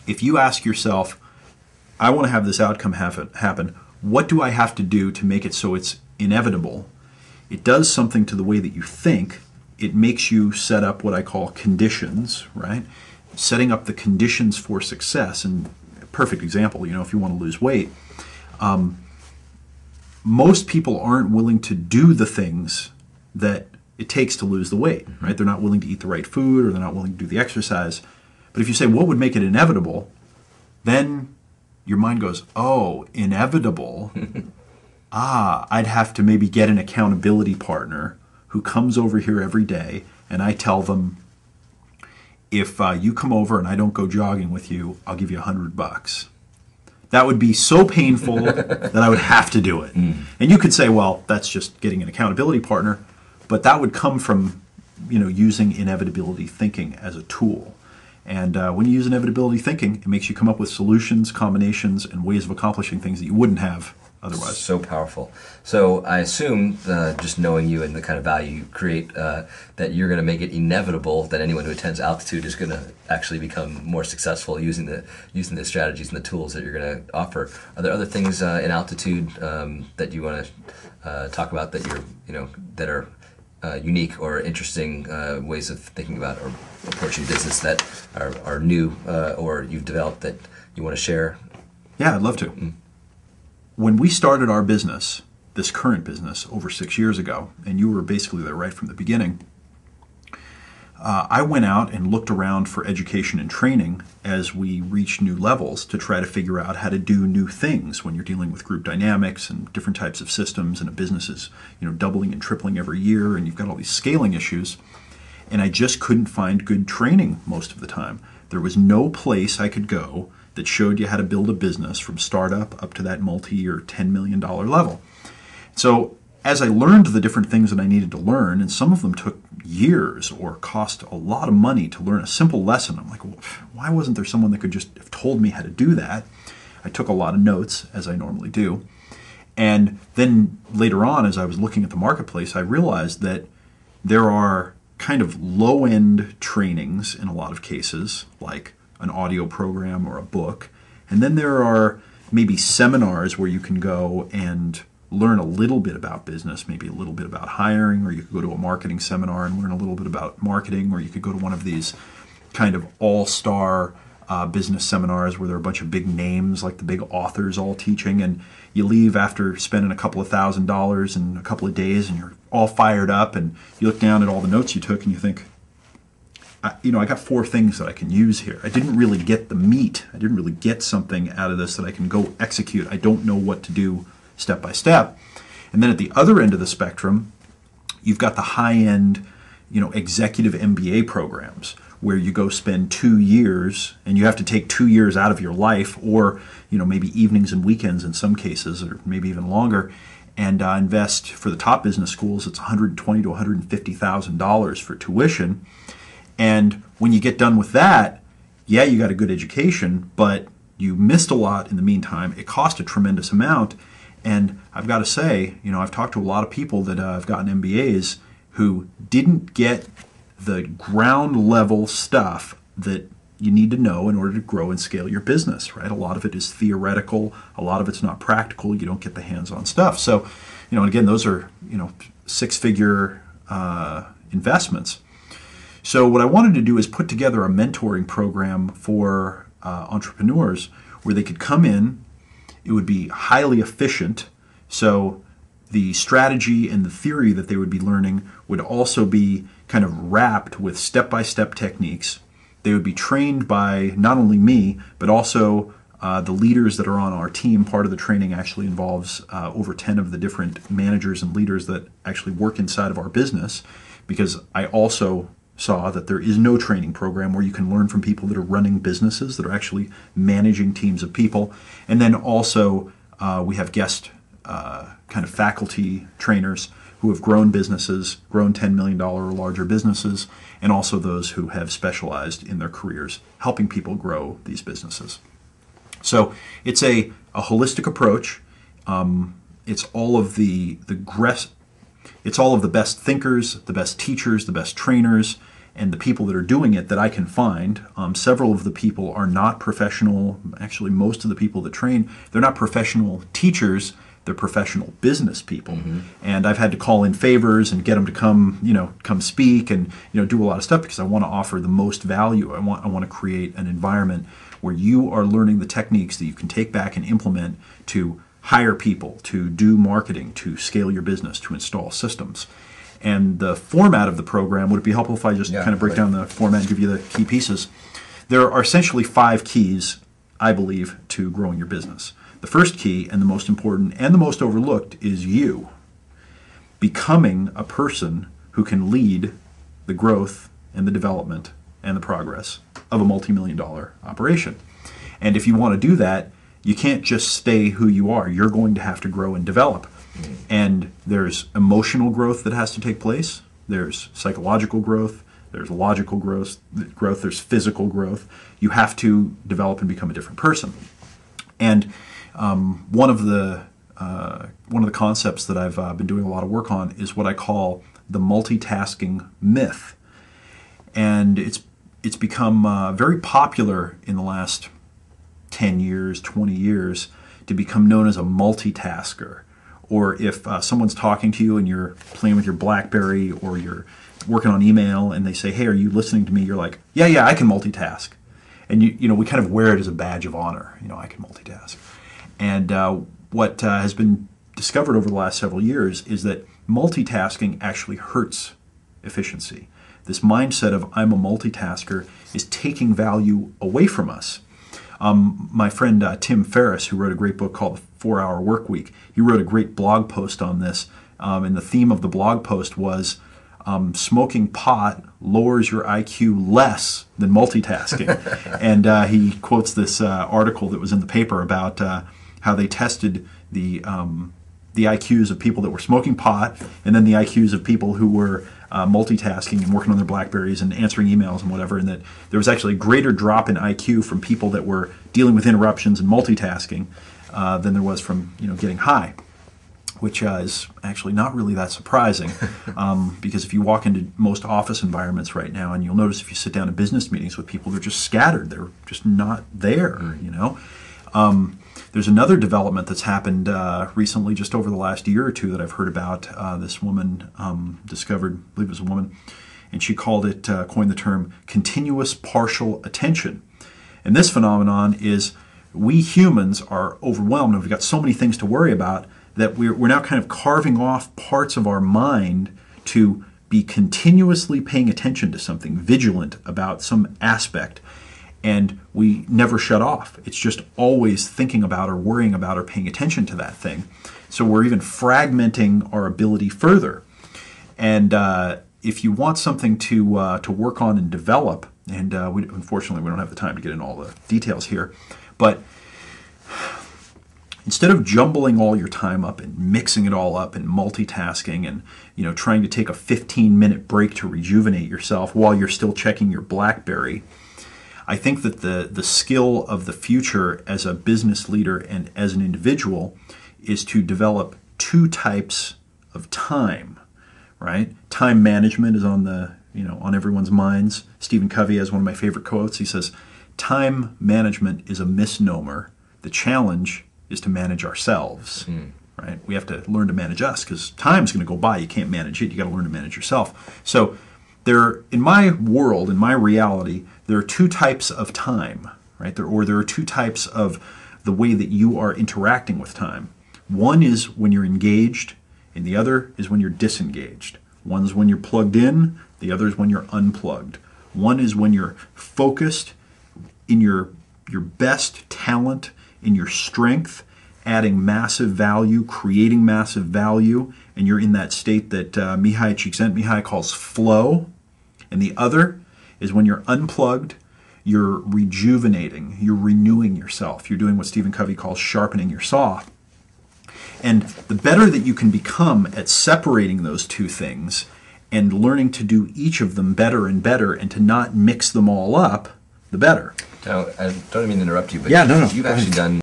If you ask yourself, I want to have this outcome happen, what do I have to do to make it so it's inevitable? It does something to the way that you think. It makes you set up what I call conditions, right? Setting up the conditions for success. And a perfect example, if you want to lose weight, most people aren't willing to do the things that it takes to lose the weight, right? They're not willing to eat the right food, or they're not willing to do the exercise. But if you say, what would make it inevitable, then your mind goes, oh, inevitable. I'd have to maybe get an accountability partner who comes over here every day, and I tell them, if you come over and I don't go jogging with you, I'll give you $100. That would be so painful that I would have to do it. And you could say, well, that's just getting an accountability partner, but that would come from using inevitability thinking as a tool. And when you use inevitability thinking, it makes you come up with solutions, combinations, and ways of accomplishing things that you wouldn't have otherwise. So powerful. So I assume, just knowing you and the kind of value you create, that you're going to make it inevitable that anyone who attends Altitude is going to actually become more successful using the strategies and the tools that you're going to offer. Are there other things in Altitude that you want to talk about that that are unique or interesting ways of thinking about or approaching business that are new or you've developed that you want to share? Yeah, I'd love to. When we started our business, this current business, over 6 years ago, and you were basically there right from the beginning, I went out and looked around for education and training as we reached new levels to try to figure out how to do new things when you're dealing with group dynamics and different types of systems, and a business is doubling and tripling every year, and you've got all these scaling issues. And I just couldn't find good training most of the time. There was no place I could go that showed you how to build a business from startup up to that multi or $10 million level. So as I learned the different things that I needed to learn, and some of them took years or cost a lot of money to learn a simple lesson, I'm like, well, why wasn't there someone that could just have told me how to do that? I took a lot of notes, as I normally do. And then later on, as I was looking at the marketplace, I realized that there are kind of low-end trainings in a lot of cases, like an audio program or a book. And then there are maybe seminars where you can go and learn a little bit about business, maybe a little bit about hiring, or you could go to a marketing seminar and learn a little bit about marketing, or you could go to one of these kind of all-star business seminars where there are a bunch of big names, like the big authors all teaching, and you leave after spending a couple of $1,000s in a couple of days, and you're all fired up, and you look down at all the notes you took, and you think, I got 4 things that I can use here. I didn't really get the meat. I didn't really get something out of this that I can go execute. I don't know what to do step by step. And then at the other end of the spectrum, you've got the high-end, executive MBA programs where you go spend 2 years, and you have to take 2 years out of your life, or maybe evenings and weekends in some cases, or maybe even longer, and invest. For the top business schools, it's $120,000 to $150,000 for tuition. And when you get done with that, yeah, you got a good education, but you missed a lot in the meantime. It cost a tremendous amount. And I've got to say, I've talked to a lot of people that have gotten MBAs who didn't get the ground level stuff that you need to know in order to grow and scale your business, right? A lot of it is theoretical. A lot of it's not practical. You don't get the hands-on stuff. So, and again, those are, 6-figure investments. So what I wanted to do is put together a mentoring program for entrepreneurs where they could come in. It would be highly efficient. So the strategy and the theory that they would be learning would also be kind of wrapped with step-by-step techniques. They would be trained by not only me, but also the leaders that are on our team. Part of the training actually involves over 10 of the different managers and leaders that actually work inside of our business, because I also saw that there is no training program where you can learn from people that are running businesses, that are actually managing teams of people. And then also we have guest kind of faculty trainers who have grown businesses, grown $10 million or larger businesses, and also those who have specialized in their careers helping people grow these businesses. So it's a holistic approach. It's all of the best thinkers, the best teachers, the best trainers, and the people that are doing it that I can find, several of the people are not professional. Actually, most of the people that train, they're not professional teachers. They're professional business people. And I've had to call in favors and get them to come speak and do a lot of stuff because I want to offer the most value. I want to create an environment where you are learning the techniques that you can take back and implement to hire people, to do marketing, to scale your business, to install systems. And the format of the program, would it be helpful if I just kind of break down the format and give you the key pieces? There are essentially 5 keys, I believe, to growing your business. The first key, and the most important and the most overlooked, is you. Becoming a person who can lead the growth and the development and the progress of a multi-million-dollar operation. And if you want to do that, you can't just stay who you are. You're going to have to grow and develop. And there's emotional growth that has to take place. There's psychological growth. There's logical growth. There's physical growth. You have to develop and become a different person. And one of the concepts that I've been doing a lot of work on is what I call the multitasking myth. And it's become very popular in the last 10 years, 20 years, to become known as a multitasker. Or if someone's talking to you and you're playing with your BlackBerry or you're working on email and they say, hey, are you listening to me? You're like, yeah, I can multitask. And we kind of wear it as a badge of honor. I can multitask. And what has been discovered over the last several years is that multitasking actually hurts efficiency. This mindset of I'm a multitasker is taking value away from us. My friend Tim Ferriss, who wrote a great book called The 4-Hour Workweek, he wrote a great blog post on this, and the theme of the blog post was smoking pot lowers your IQ less than multitasking. And he quotes this article that was in the paper about how they tested the IQs of people that were smoking pot and then the IQs of people who were multitasking and working on their BlackBerries and answering emails and whatever, and that there was actually a greater drop in IQ from people that were dealing with interruptions and multitasking than there was from getting high, which is actually not really that surprising because if you walk into most office environments right now, and you'll notice if you sit down in business meetings with people, they're just scattered. They're just not there, There's another development that's happened recently, just over the last year or two, that I've heard about. This woman discovered, I believe it was a woman, and she coined the term continuous partial attention. And this phenomenon is we humans are overwhelmed, and we've got so many things to worry about that we're now kind of carving off parts of our mind to be continuously paying attention to something, vigilant about some aspect. And we never shut off. It's just always thinking about or worrying about or paying attention to that thing. So we're even fragmenting our ability further. And if you want something to work on and develop, and unfortunately we don't have the time to get into all the details here, but instead of jumbling all your time up and mixing it all up and multitasking and trying to take a 15-minute break to rejuvenate yourself while you're still checking your BlackBerry, I think that the skill of the future as a business leader and as an individual is to develop 2 types of time, right? Time management is on on everyone's minds. Stephen Covey has one of my favorite quotes. He says, time management is a misnomer. The challenge is to manage ourselves, right? We have to learn to manage us because time's going to go by. You can't manage it. You got to learn to manage yourself. So in my world, in my reality, there are 2 types of time, right? There are 2 types of the way that you are interacting with time. One is when you're engaged, and the other is when you're disengaged. One's when you're plugged in, the other is when you're unplugged. One is when you're focused in your best talent, in your strength, adding massive value, creating massive value, and you're in that state that Mihai Csikszentmihalyi calls flow. And the other is when you're unplugged, you're rejuvenating, you're renewing yourself. You're doing what Stephen Covey calls sharpening your saw. And the better that you can become at separating those 2 things and learning to do each of them better and better and to not mix them all up, the better. Now, I don't mean to interrupt you, but no. you've actually done